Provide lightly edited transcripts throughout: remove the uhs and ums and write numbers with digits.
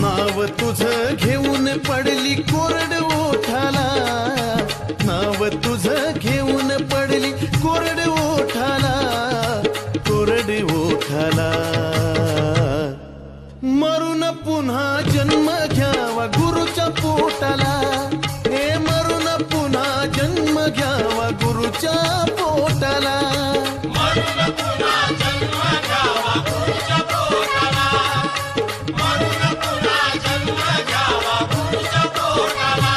नाव तुझं घेऊन पडली कोरड ओठाला, नाव तुझं घेऊन पडली कोरड ओठाला, कोरड ओठाला. मरून पुन्हा जन्म घ्यावा गुरुच्या पोटाला, हे मरून पुन्हा जन्म घ्यावा गुरुच्या पोटाला. मरून पुन्हा जन्म घ्यावा गुरुच्या पोटाला, मरून पुन्हा जन्म घ्यावा गुरुच्या पोटाला.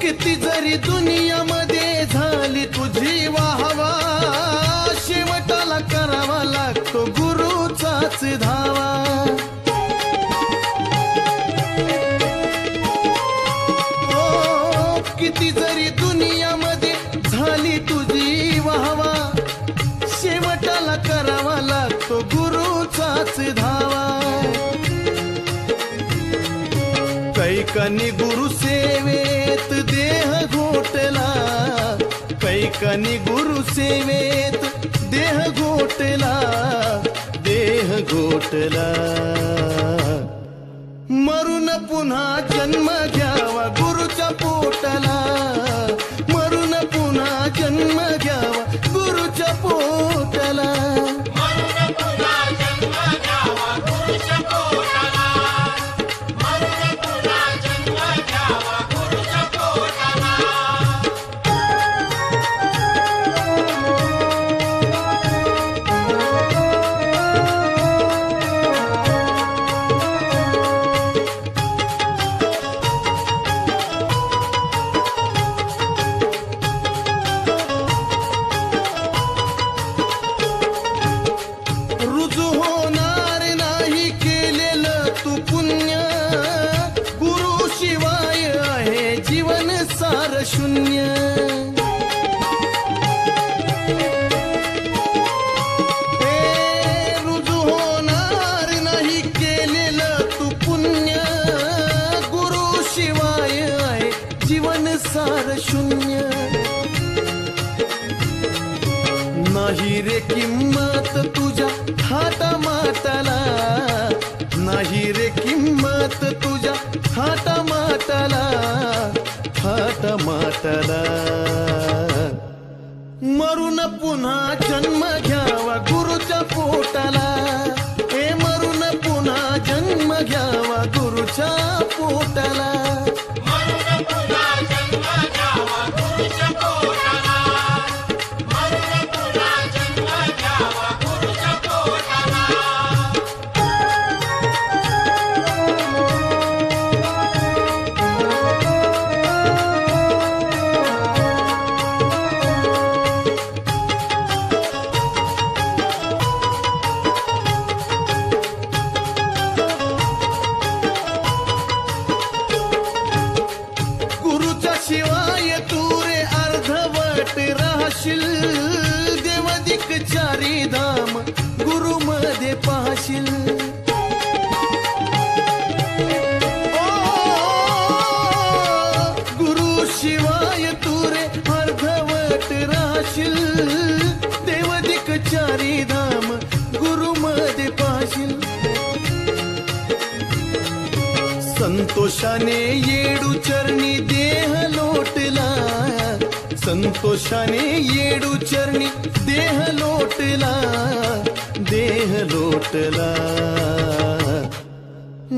किती जरी दुनियामध्ये झाली तुझी वाहवा, शेवटाला करावा लागतो गुरुचाच धावा. ओ, किती जरी दुनियामध्ये झाली तुझी वाहवा, शेवटाला करावा लागतो गुरुचाच धावा. कैकानी गुरु सेवेत देह घोटला, कैकानी गुरु सेवेत देह घोटला, देह घोटला. मरून पुन्हा जन्म घ्यावा गुरुच्या पोटाला, मरून पुन्हा जन्म घ्यावा गुरुच्या पोटाला. मरून पुन्हा जन्म घ्यावा गुरुच्या पोटाला, मरून पुन्हा जन्म घ्यावा गुरुच्या पोटाला. रुजू होणार नाही केलेलं तू पुण्य, गुरु शिवाय आहे जीवन सार शून्य. हे रुजू होणार नाही केलेलं तू पुण्य, गुरु शिवाय आहे जीवन सार शून्य. नाही रे किंमत तुझ्या थाटामाटाला, नाही रे किंमत तुझ्या थाटामाटाला, थाटामाटाला. मरून पुन्हा जन्म घ्यावा गुरुच्या पोटाला, हे मरून पुन्हा जन्म घ्यावा गुरुच्या पोटाला. मरून पुन्हा जन्म घ्यावा गुरुच्या पोटाला, मरून पुन्हा जन्म घ्यावा गुरुच्या पोटाला. गुरुच्या शिवाय तू रे अर्धवट राहशील, देवदिक चारी धाम गुरु मध्ये पाहशील. ओ, गुरु शिवाय तू रे अर्धवट राहशील, देवदिक चारी धाम गुरु मध्ये पाहशील. संतोषाने येडू चरणी देह लोटला, संतोषाने येडू चरणी देह लोटला, देह लोटला.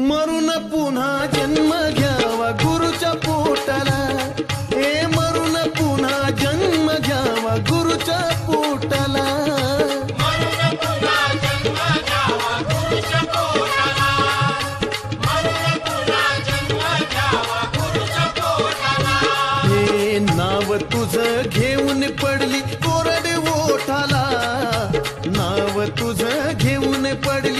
मरून पुन्हा जन्म घ्यावा गुरुच्या पोटाला, हे मरून पुन्हा जन्म घ्यावा गुरुच्या पोटाला. मरून पुन्हा जन्म घ्यावा गुरुच्या पोटाला, मरून पुन्हा जन्म घ्यावा गुरुच्या पोटाला. हे नाव तुझं घेऊन पडली कोरड ओठाला, नाव तुझं घेऊन पडली